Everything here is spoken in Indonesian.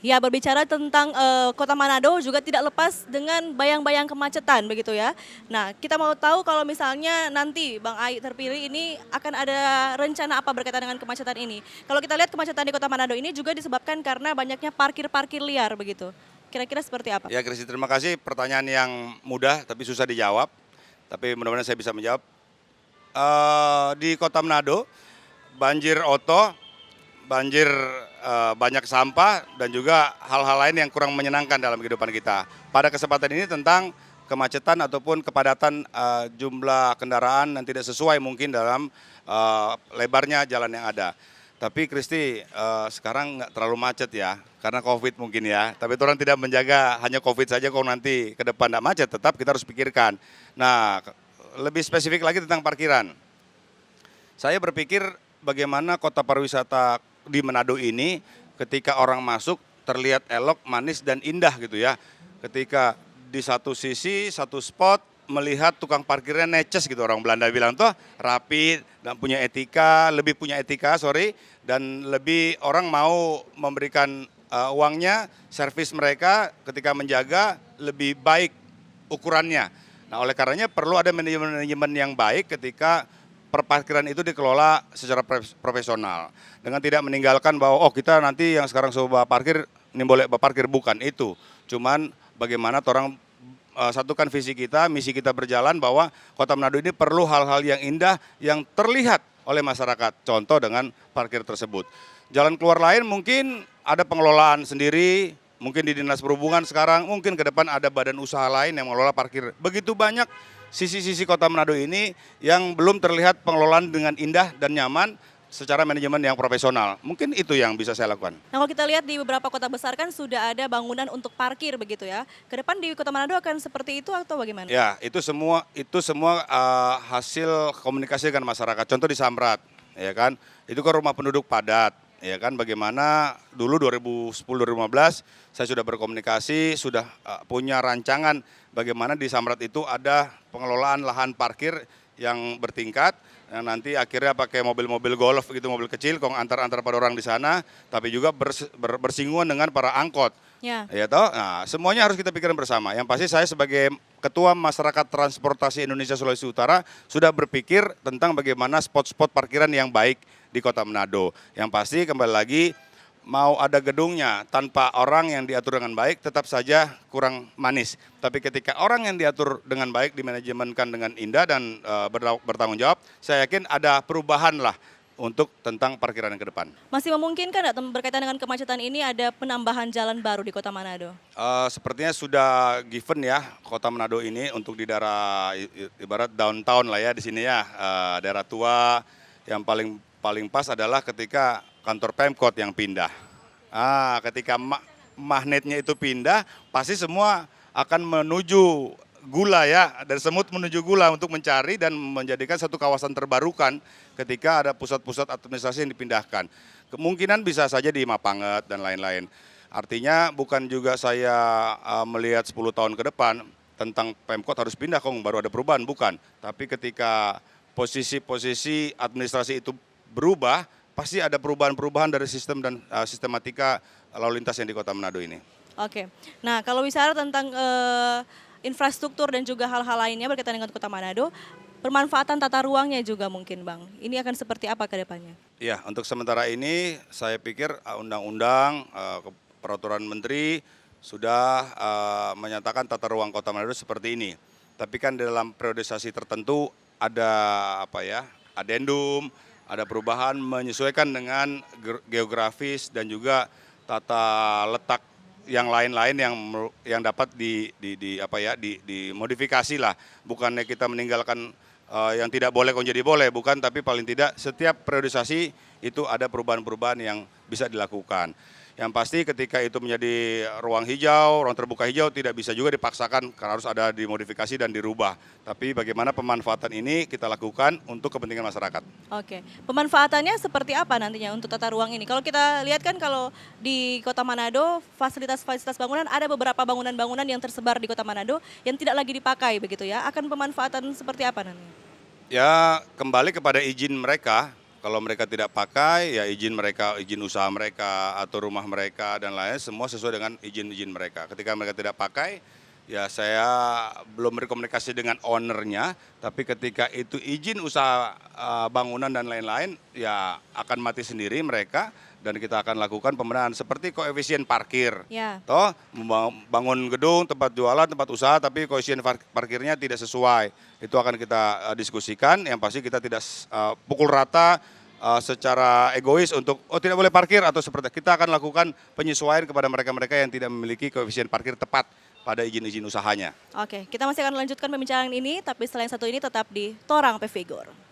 Ya, berbicara tentang Kota Manado juga tidak lepas dengan bayang-bayang kemacetan begitu ya. Nah, kita mau tahu kalau misalnya nanti Bang Ai terpilih ini akan ada rencana apa berkaitan dengan kemacetan ini? Kalau kita lihat kemacetan di Kota Manado ini juga disebabkan karena banyaknya parkir-parkir liar begitu. Kira-kira seperti apa? Ya Kristi, terima kasih pertanyaan yang mudah tapi susah dijawab. Tapi mudah-mudahan saya bisa menjawab. Di Kota Manado, banjir oto, banjir banyak sampah, dan juga hal-hal lain yang kurang menyenangkan dalam kehidupan kita. Pada kesempatan ini tentang kemacetan ataupun kepadatan jumlah kendaraan yang tidak sesuai mungkin dalam lebarnya jalan yang ada. Tapi Kristi, sekarang nggak terlalu macet ya, karena COVID mungkin ya. Tapi orang tidak menjaga hanya COVID saja, kalau nanti ke depan tidak macet, tetap kita harus pikirkan. Nah, lebih spesifik lagi tentang parkiran. Saya berpikir bagaimana kota pariwisata di Manado ini ketika orang masuk terlihat elok, manis, dan indah gitu ya. Ketika di satu sisi, satu spot, melihat tukang parkirnya neces gitu, orang Belanda bilang tuh rapi dan punya etika, lebih punya etika, dan lebih orang mau memberikan uangnya, servis mereka ketika menjaga lebih baik ukurannya. Nah, oleh karenanya perlu ada manajemen yang baik ketika perparkiran itu dikelola secara profesional. Dengan tidak meninggalkan bahwa oh kita nanti yang sekarang coba parkir, ini boleh parkir, bukan itu. Cuman bagaimana orang satukan visi kita, misi kita berjalan bahwa Kota Manado ini perlu hal-hal yang indah yang terlihat oleh masyarakat. Contoh dengan parkir tersebut. Jalan keluar lain mungkin ada pengelolaan sendiri, mungkin di Dinas Perhubungan sekarang, mungkin ke depan ada badan usaha lain yang mengelola parkir. Begitu banyak sisi-sisi Kota Manado ini yang belum terlihat pengelolaan dengan indah dan nyaman secara manajemen yang profesional. Mungkin itu yang bisa saya lakukan. Nah, kalau kita lihat di beberapa kota besar kan sudah ada bangunan untuk parkir begitu ya. Ke depan di Kota Manado akan seperti itu atau bagaimana? Ya, itu semua hasil komunikasi dengan masyarakat. Contoh di Samrat, ya kan, itu kan rumah penduduk padat, ya kan. Bagaimana dulu 2010-2015 saya sudah berkomunikasi, sudah punya rancangan bagaimana di Samrat itu ada pengelolaan lahan parkir yang bertingkat. Yang nanti akhirnya pakai mobil-mobil golf gitu, mobil kecil, kong antar-antar pada orang di sana, tapi juga bersinggungan dengan para angkot. Ya. Ya toh, nah semuanya harus kita pikirkan bersama. Yang pasti saya sebagai Ketua Masyarakat Transportasi Indonesia Sulawesi Utara sudah berpikir tentang bagaimana spot-spot parkiran yang baik di Kota Manado. Yang pasti kembali lagi, mau ada gedungnya tanpa orang yang diatur dengan baik tetap saja kurang manis. Tapi ketika orang yang diatur dengan baik, dimanajemenkan dengan indah dan bertanggung jawab, saya yakin ada perubahan lah untuk tentang parkiran yang ke depan. Masih memungkinkan nggak berkaitan dengan kemacetan ini ada penambahan jalan baru di Kota Manado? Sepertinya sudah given ya Kota Manado ini untuk di daerah ibarat downtown lah ya di sini ya, daerah tua. Yang paling pas adalah ketika kantor Pemkot yang pindah. Ketika magnetnya itu pindah, pasti semua akan menuju Gula ya, dari Semut menuju Gula untuk mencari dan menjadikan satu kawasan terbarukan ketika ada pusat-pusat administrasi yang dipindahkan. Kemungkinan bisa saja di Mapanget dan lain-lain. Artinya bukan juga saya melihat 10 tahun ke depan tentang Pemkot harus pindah kok baru ada perubahan, bukan. Tapi ketika posisi-posisi administrasi itu berubah, pasti ada perubahan-perubahan dari sistem dan sistematika lalu lintas yang di Kota Manado ini. Oke. Nah, kalau bicara tentang infrastruktur dan juga hal-hal lainnya berkaitan dengan Kota Manado, pemanfaatan tata ruangnya juga mungkin Bang. Ini akan seperti apa ke depannya? Ya, untuk sementara ini saya pikir undang-undang, peraturan menteri sudah menyatakan tata ruang Kota Manado seperti ini. Tapi kan dalam periodisasi tertentu ada adendum, ada perubahan menyesuaikan dengan geografis dan juga tata letak yang lain-lain yang dapat dimodifikasi lah. Bukannya kita meninggalkan yang tidak boleh kok jadi boleh, bukan, tapi paling tidak setiap periodisasi itu ada perubahan-perubahan yang bisa dilakukan. Yang pasti ketika itu menjadi ruang hijau, ruang terbuka hijau tidak bisa juga dipaksakan karena harus ada dimodifikasi dan dirubah. Tapi bagaimana pemanfaatan ini kita lakukan untuk kepentingan masyarakat. Oke, pemanfaatannya seperti apa nantinya untuk tata ruang ini? Kalau kita lihat kan kalau di Kota Manado, fasilitas-fasilitas bangunan, ada beberapa bangunan-bangunan yang tersebar di Kota Manado yang tidak lagi dipakai begitu ya. Akan pemanfaatan seperti apa nanti? Ya kembali kepada izin mereka. Kalau mereka tidak pakai, ya izin mereka, izin usaha mereka atau rumah mereka dan lain semua sesuai dengan izin-izin mereka. Ketika mereka tidak pakai, ya saya belum berkomunikasi dengan ownernya, tapi ketika itu izin usaha bangunan dan lain-lain, ya akan mati sendiri mereka dan kita akan lakukan pembenahan seperti koefisien parkir. Ya. Toh bangun gedung, tempat jualan, tempat usaha, tapi koefisien parkirnya tidak sesuai. Itu akan kita diskusikan. Yang pasti kita tidak pukul rata secara egois untuk tidak boleh parkir atau seperti kita akan lakukan penyesuaian kepada mereka-mereka yang tidak memiliki koefisien parkir tepat pada izin-izin usahanya. Oke, kita masih akan lanjutkan pembincangan ini, tapi selain satu ini tetap di Torang Pevigor.